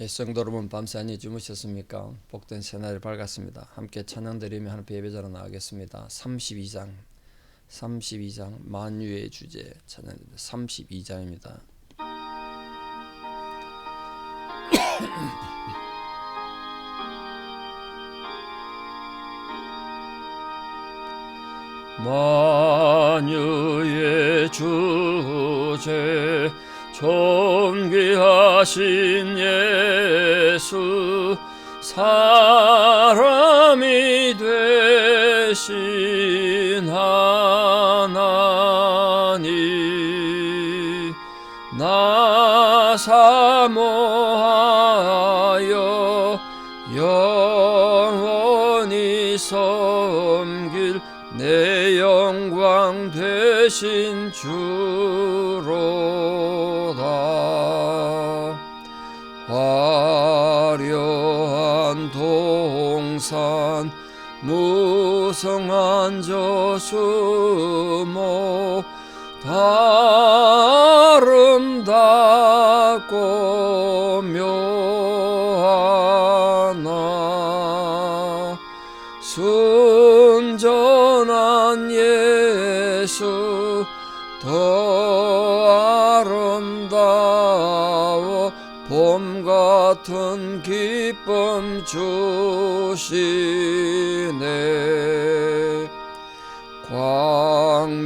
성도 여러분, 밤새 안녕히 주무셨습니까? 복된 새날이 밝았습니다. 함께 찬양 드리며 하나님 예배자로 나가겠습니다. 32장 만유의 주제 찬양 32장입니다. 만유의 주제 존귀하신 예수 사람이 되신 하나님 나 사모하여 영원히 섬길 내 영광 되신 주로다. 화려한 동산 무성한 저수목 아름답고 묘하나 순전한 예수 더 아름다워 봄 같은 기쁨 주시네. 광명한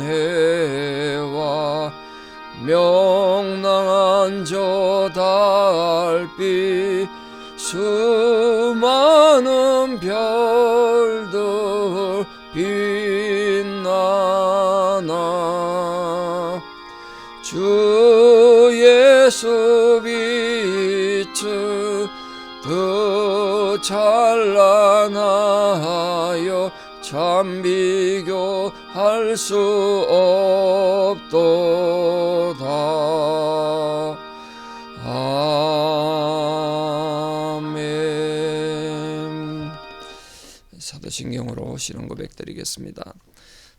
해와 명랑한 저 달빛 수많은 별들 빛나나 주 예수 빛은 더 찬란하여 참 비교할 수 없도다. 아멘. 사도신경으로 신앙 고백 드리겠습니다.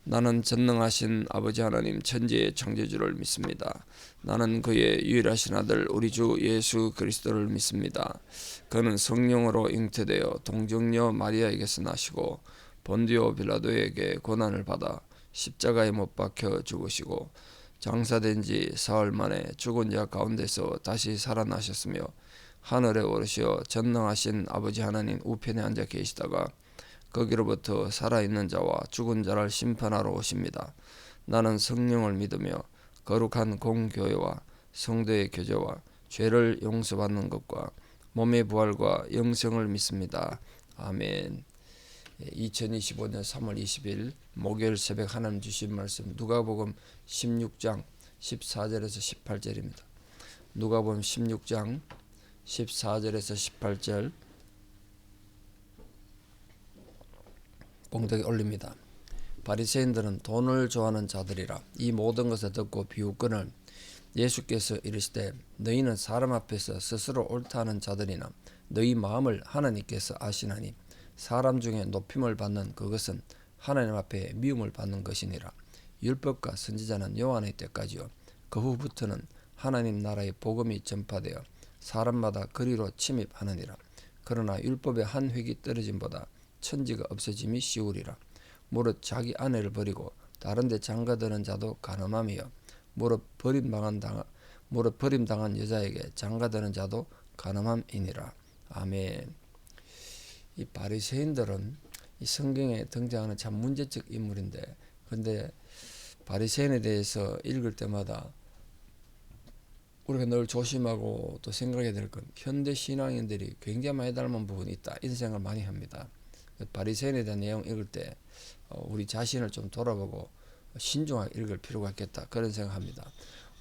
나는 전능하신 아버지 하나님 천지의 창조주를 믿습니다. 나는 그의 유일하신 아들 우리 주 예수 그리스도를 믿습니다. 그는 성령으로 잉태되어 동정녀 마리아에게서 나시고 본디오 빌라도에게 고난을 받아 십자가에 못 박혀 죽으시고 장사된 지 사흘 만에 죽은 자 가운데서 다시 살아나셨으며 하늘에 오르시어 전능하신 아버지 하나님 우편에 앉아 계시다가 거기로부터 살아있는 자와 죽은 자를 심판하러 오십니다. 나는 성령을 믿으며 거룩한 공교회와 성도의 교제와 죄를 용서받는 것과 몸의 부활과 영생을 믿습니다. 아멘. 2025년 3월 20일 목요일 새벽 하나님 주신 말씀 누가복음 16장 14절에서 18절입니다. 누가복음 16장 14절에서 18절 봉독에 올립니다. 바리새인들은 돈을 좋아하는 자들이라 이 모든 것을 듣고 비웃거늘 예수께서 이르시되 너희는 사람 앞에서 스스로 옳다는 자들이나 너희 마음을 하나님께서 아시나니 사람 중에 높임을 받는 그것은 하나님 앞에 미움을 받는 것이니라. 율법과 선지자는 요한의 때까지요 그 후부터는 하나님 나라의 복음이 전파되어 사람마다 그리로 침입하느니라. 그러나 율법의 한 획이 떨어짐보다 천지가 없어짐이 쉬우리라. 무릇 자기 아내를 버리고 다른 데 장가드는 자도 가늠함이요 무릇 버림당한 여자에게 장가드는 자도 가늠함이니라. 아멘. 이 바리새인들은 이 성경에 등장하는 참 문제적 인물인데, 근데 바리새인에 대해서 읽을 때마다 우리가 늘 조심하고 또 생각해야 될 건 현대 신앙인들이 굉장히 많이 닮은 부분이 있다 이런 생각을 많이 합니다. 바리새인에 대한 내용 읽을 때 우리 자신을 좀 돌아보고 신중하게 읽을 필요가 있겠다 그런 생각합니다.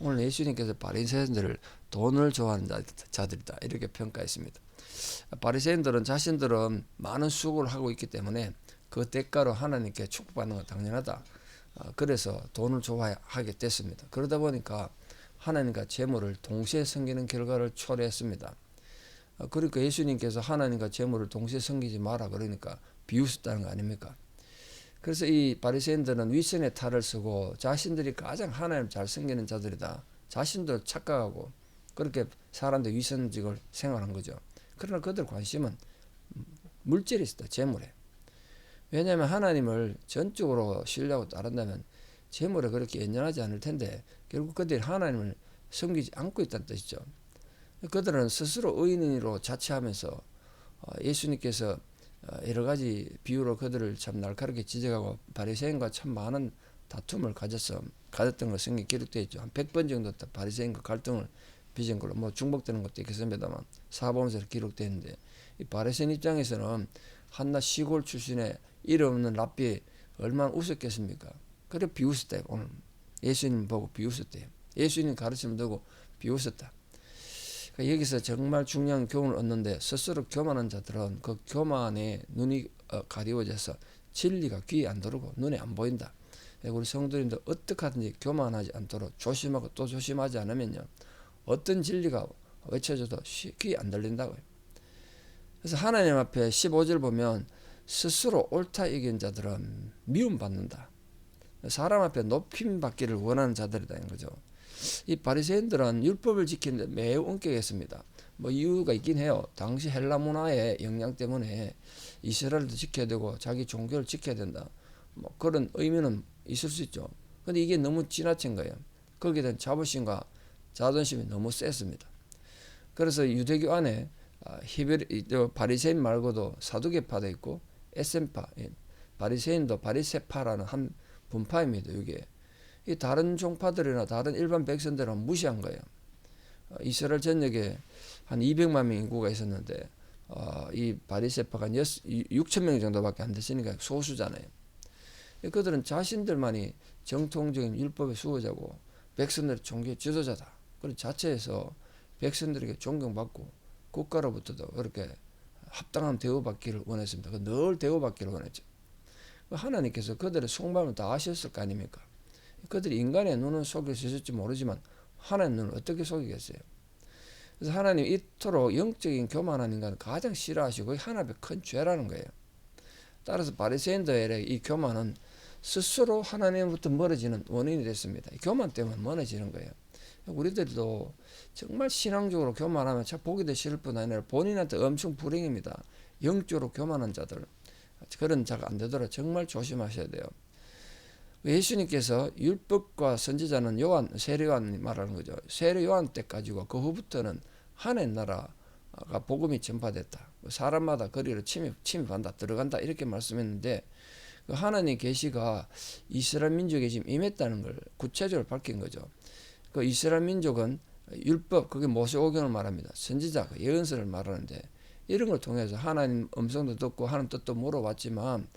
오늘 예수님께서 바리새인들을 돈을 좋아하는 자들이다 이렇게 평가했습니다. 바리새인들은 자신들은 많은 수고를 하고 있기 때문에 그 대가로 하나님께 축복받는 건 당연하다. 그래서 돈을 좋아하게 됐습니다. 그러다 보니까 하나님과 재물을 동시에 섬기는 결과를 초래했습니다. 그러니까 예수님께서 하나님과 재물을 동시에 섬기지 마라 그러니까 비웃었다는 거 아닙니까? 그래서 이 바리새인들은 위선의 탈을 쓰고 자신들이 가장 하나님 잘 섬기는 자들이다. 자신도 착각하고 그렇게 사람들 위선직을 생활한 거죠. 그러나 그들 관심은 물질이 있었다. 재물에. 왜냐하면 하나님을 전적으로 신뢰하고 따른다면 재물에 그렇게 연연하지 않을 텐데 결국 그들이 하나님을 섬기지 않고 있다는 뜻이죠. 그들은 스스로 의인으로 자처하면서 예수님께서 여러 가지 비유로 그들을 참 날카롭게 지적하고 바리새인과 참 많은 다툼을 가졌던 것 성경에 기록되어 있죠. 한 100번 정도 바리새인과 갈등을 빚은 걸로 뭐 중복되는 것도 있겠습니다만 사복음서에 기록되어 있는데 이 바리새인 입장에서는 한낱 시골 출신의 이름 없는 랍비 얼마나 웃었겠습니까? 그래 비웃었대요. 오늘 예수님 보고 비웃었대요. 예수님 가르침을 두고 비웃었다. 그러니까 여기서 정말 중요한 교훈을 얻는데 스스로 교만한 자들은 그 교만에 눈이 가리워져서 진리가 귀에 안 들어오고 눈에 안 보인다. 우리 성도님도 어떻게 하든지 교만하지 않도록 조심하고 또 조심하지 않으면요 어떤 진리가 외쳐져도 귀에 안 들린다고요. 그래서 하나님 앞에 15절 보면 스스로 옳다 여긴 자들은 미움받는다. 사람 앞에 높임 받기를 원하는 자들이다. 거죠. 이 바리새인들은 율법을 지키는데 매우 엄격했습니다. 뭐 이유가 있긴 해요. 당시 헬라 문화의 영향 때문에 이스라엘도 지켜야 되고 자기 종교를 지켜야 된다. 뭐 그런 의미는 있을 수 있죠. 근데 이게 너무 지나친 거예요. 거기에 대한 자부심과 자존심이 너무 셌습니다. 그래서 유대교 안에 바리새인 말고도 사두개파도 있고 에센파, 바리새인도 바리새파라는 한 분파입니다. 이게 이 다른 종파들이나 다른 일반 백성들은 무시한 거예요. 이스라엘 전역에 한 200만 명 인구가 있었는데 이 바리새파가 6천 명 정도밖에 안 됐으니까 소수잖아요. 그들은 자신들만이 정통적인 율법의 수호자고 백성들의 종교의 지도자다. 그런 자체에서 백성들에게 존경받고 국가로부터도 그렇게 합당한 대우받기를 원했습니다. 늘 대우받기를 원했죠. 하나님께서 그들의 속마음을 다 아셨을 거 아닙니까? 그들이 인간의 눈은 속일 수 있을지 모르지만 하나님 눈을 어떻게 속이겠어요? 그래서 하나님 이토록 영적인 교만한 인간을 가장 싫어하시고 하나님의 큰 죄라는 거예요. 따라서 바리새인들의 이 교만은 스스로 하나님부터 멀어지는 원인이 됐습니다. 교만 때문에 멀어지는 거예요. 우리들도 정말 신앙적으로 교만하면 참 보기도 싫을 뿐 아니라 본인한테 엄청 불행입니다. 영적으로 교만한 자들 그런 자가 안 되도록 정말 조심하셔야 돼요. 예수님께서 율법과 선지자는 세례 요한이 말하는 거죠. 세례 요한 때까지고 그 후부터는 하나님 나라가 복음이 전파됐다. 사람마다 거리로 침입한다, 들어간다 이렇게 말씀했는데 그 하나님 계시가 이스라엘 민족에 지금 임했다는 걸 구체적으로 밝힌 거죠. 그 이스라엘 민족은 율법, 그게 모세오경을 말합니다. 선지자, 예언서를 말하는데 이런 걸 통해서 하나님 음성도 듣고 하나님 뜻도 물어봤지만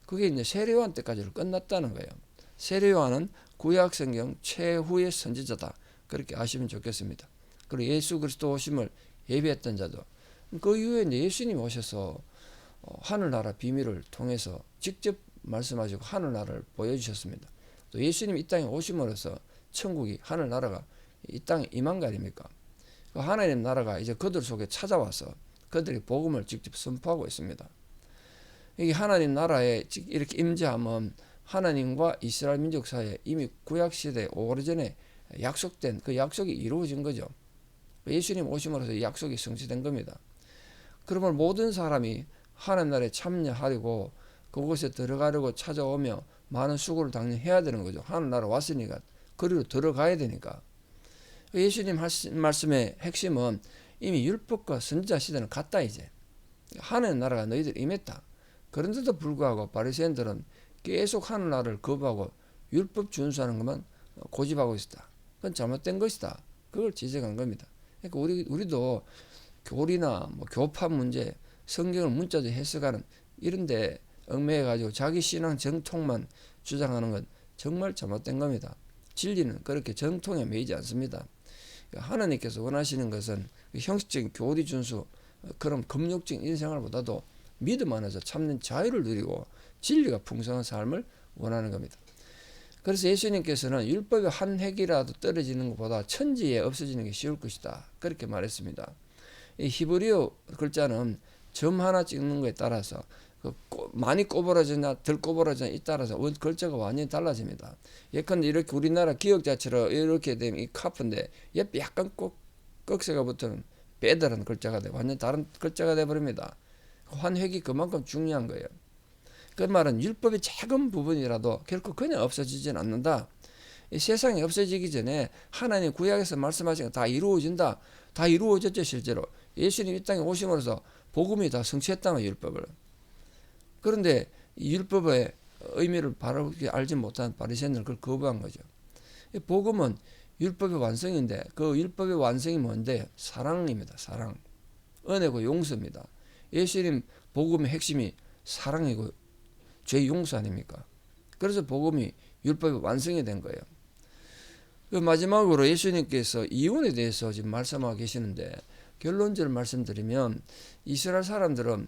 그게 이제 세례 요한 때까지로 끝났다는 거예요. 세례 요한은 구약 성경 최후의 선지자다. 그렇게 아시면 좋겠습니다. 그리고 예수 그리스도 오심을 예비했던 자도 그 이후에 이제 예수님이 오셔서 하늘나라 비밀을 통해서 직접 말씀하시고 하늘나라를 보여주셨습니다. 또 예수님이 이 땅에 오심으로써 천국이 하늘나라가 이 땅에 임한 거 아닙니까? 그 하나님 나라가 이제 그들 속에 찾아와서 그들이 복음을 직접 선포하고 있습니다. 이게 하나님 나라에 이렇게 임재하면 하나님과 이스라엘 민족 사이에 이미 구약시대 오래전에 약속된 그 약속이 이루어진 거죠. 예수님 오심으로써 이 약속이 성취된 겁니다. 그러면 모든 사람이 하나님 나라에 참여하려고 그곳에 들어가려고 찾아오며 많은 수고를 당연히 해야 되는 거죠. 하나님 나라 왔으니까 그리로 들어가야 되니까. 예수님 말씀의 핵심은 이미 율법과 선지자 시대는 갔다 이제. 하나님 나라가 너희들 임했다. 그런데도 불구하고 바리새인들은 계속 하늘나라를 거부하고 율법 준수하는 것만 고집하고 있었다. 그건 잘못된 것이다. 그걸 지적한 겁니다. 그러니까 우리도 교리나 뭐 교파 문제, 성경을 문자적으로 해석하는 이런데 얽매여가지고 자기 신앙 정통만 주장하는 건 정말 잘못된 겁니다. 진리는 그렇게 정통에 매이지 않습니다. 하나님께서 원하시는 것은 형식적인 교리 준수, 그런 금욕적인 인생활보다도 믿음 안에서 참는 자유를 누리고 진리가 풍성한 삶을 원하는 겁니다. 그래서 예수님께서는 율법의 한 획이라도 떨어지는 것보다 천지에 없어지는 게 쉬울 것이다. 그렇게 말했습니다. 이 히브리어 글자는 점 하나 찍는 것에 따라서 많이 꼬부라지나 덜 꼬부라지나 이 따라서 글자가 완전히 달라집니다. 예컨대 이렇게 우리나라 기역자처럼 이렇게 되면 이 카프인데 옆에 약간 꼭 꺽쇠가 붙은 빼다라는 글자가 돼 완전 다른 글자가 돼 버립니다. 환획이 그만큼 중요한 거예요. 그 말은 율법의 작은 부분이라도 결코 그냥 없어지진 않는다. 이 세상이 없어지기 전에 하나님 구약에서 말씀하신 거 다 이루어진다. 다 이루어졌죠. 실제로 예수님 이 땅에 오심으로써 복음이 다 성취했다는 율법을. 그런데 이 율법의 의미를 바로 알지 못한 바리새인들은 그걸 거부한 거죠. 이 복음은 율법의 완성인데 그 율법의 완성이 뭔데? 사랑입니다. 사랑. 은혜고 용서입니다. 예수님 복음의 핵심이 사랑이고 죄 용서 아닙니까? 그래서 복음이 율법의 완성이 된 거예요. 그 마지막으로 예수님께서 이혼에 대해서 지금 말씀하고 계시는데 결론적으로 말씀드리면 이스라엘 사람들은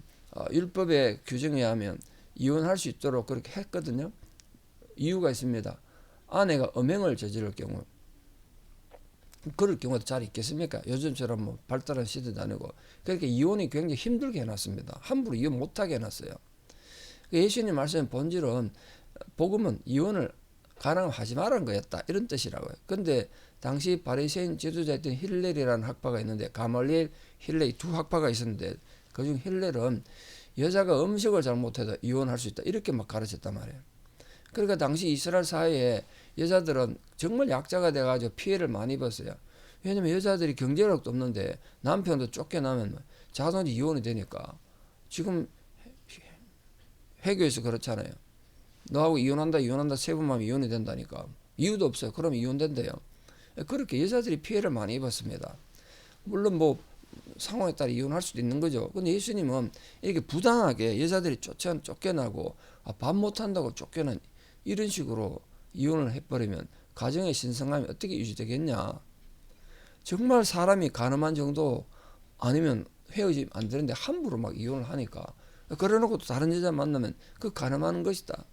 율법의 규정에 하면 이혼할 수 있도록 그렇게 했거든요. 이유가 있습니다. 아내가 음행을 저지를 경우 그럴 경우도 잘 있겠습니까? 요즘처럼 뭐 발달한 시대도 아니고. 그러니까 이혼이 굉장히 힘들게 해놨습니다. 함부로 이혼 못하게 해놨어요. 예수님 말씀의 본질은 복음은 이혼을 가능하지 말라는 거였다 이런 뜻이라고요. 근데 당시 바리새인 지도자였던 힐렐이라는 학파가 있는데 가말리엘, 힐렐 두 학파가 있었는데 그중 힐렐은 여자가 음식을 잘못해도 이혼할 수 있다 이렇게 막 가르쳤단 말이에요. 그러니까 당시 이스라엘 사회에 여자들은 정말 약자가 돼가지고 피해를 많이 입었어요. 왜냐면 여자들이 경제력도 없는데 남편도 쫓겨나면 자동으로 이혼이 되니까. 지금 회교에서 그렇잖아요. 너하고 이혼한다 세 번만 이혼이 된다니까. 이유도 없어요. 그럼 이혼된대요. 그렇게 여자들이 피해를 많이 입었습니다. 물론 뭐 상황에 따라 이혼할 수도 있는 거죠. 근데 예수님은 이렇게 부당하게 여자들이 쫓겨나고 밥 못한다고 쫓겨난 이런 식으로 이혼을 해버리면 가정의 신성함이 어떻게 유지되겠냐. 정말 사람이 가늠한 정도 아니면 헤어지면 안 되는데 함부로 막 이혼을 하니까 그래놓고 또 다른 여자 만나면 그 가늠하는 것이다.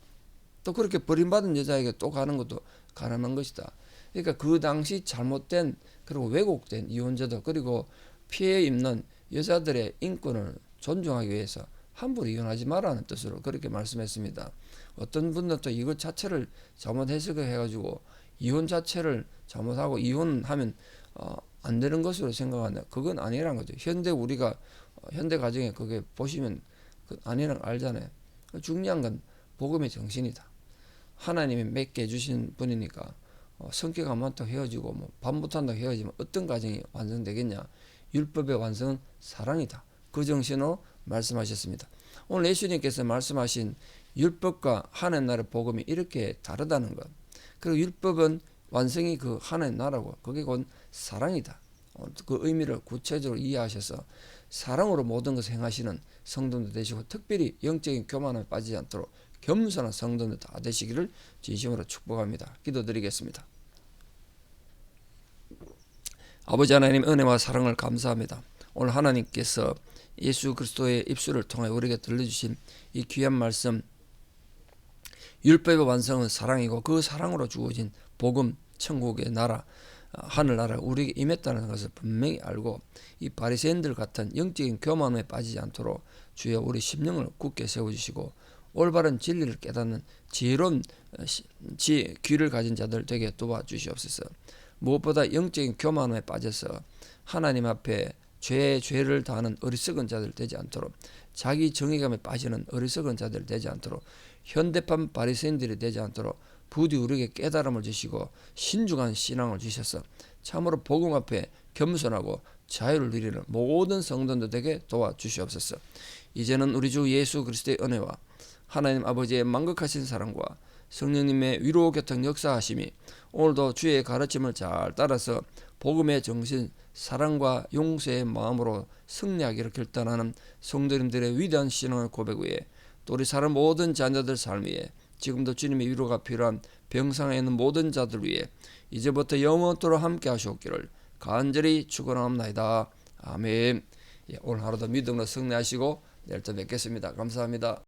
또 그렇게 버림받은 여자에게 또 가는 것도 가늠한 것이다. 그러니까 그 당시 잘못된 그리고 왜곡된 이혼제도 그리고 피해 입는 여자들의 인권을 존중하기 위해서 함부로 이혼하지 말라는 뜻으로 그렇게 말씀했습니다. 어떤 분들은 또 이것 자체를 잘못 해석을 해가지고 이혼 자체를 잘못하고 이혼하면 안 되는 것으로 생각한다. 그건 아니라는 거죠. 현대 우리가 현대 가정에 그게 보시면 아니라는 거 알잖아요. 중요한 건 복음의 정신이다. 하나님이 맺게 해주신 분이니까 성격 안 맞다고 헤어지고 뭐 밥 못한다고 헤어지면 어떤 가정이 완성되겠냐. 율법의 완성은 사랑이다. 그 정신으로 말씀하셨습니다. 오늘 예수님께서 말씀하신 율법과 하나님 나라의 복음이 이렇게 다르다는 것. 그리고 율법은 완성이 그 하나님 나라고 그게 곧 사랑이다. 그 의미를 구체적으로 이해하셔서 사랑으로 모든 것을 행하시는 성도들 되시고 특별히 영적인 교만에 빠지지 않도록 겸손한 성도들 다 되시기를 진심으로 축복합니다. 기도드리겠습니다. 아버지 하나님 은혜와 사랑을 감사합니다. 오늘 하나님께서 예수 그리스도의 입술을 통해 우리에게 들려주신 이 귀한 말씀 율법의 완성은 사랑이고 그 사랑으로 주어진 복음 천국의 나라 하늘나라 우리에게 임했다는 것을 분명히 알고 이 바리새인들 같은 영적인 교만에 빠지지 않도록 주여 우리 심령을 굳게 세워주시고 올바른 진리를 깨닫는 지혜로운 귀를 가진 자들 되게 도와주시옵소서. 무엇보다 영적인 교만에 빠져서 하나님 앞에 죄를 다하는 어리석은 자들 되지 않도록 자기 정의감에 빠지는 어리석은 자들 되지 않도록 현대판 바리새인들이 되지 않도록 부디 우리에게 깨달음을 주시고 신중한 신앙을 주셔서 참으로 복음 앞에 겸손하고 자유를 누리는 모든 성도들에게 도와주시옵소서. 이제는 우리 주 예수 그리스도의 은혜와 하나님 아버지의 만극하신 사랑과 성령님의 위로 교통 역사하심이 오늘도 주의 가르침을 잘 따라서 복음의 정신, 사랑과 용서의 마음으로 승리하기를 결단하는 성도님들의 위대한 신앙의 고백 위에 또 우리 사람 모든 자녀들 삶 위에 지금도 주님의 위로가 필요한 병상에 있는 모든 자들 위에 이제부터 영원토록 함께 하시옵기를 간절히 축원합니다. 아멘. 오늘 하루도 믿음으로 승리하시고 내일 또 뵙겠습니다. 감사합니다.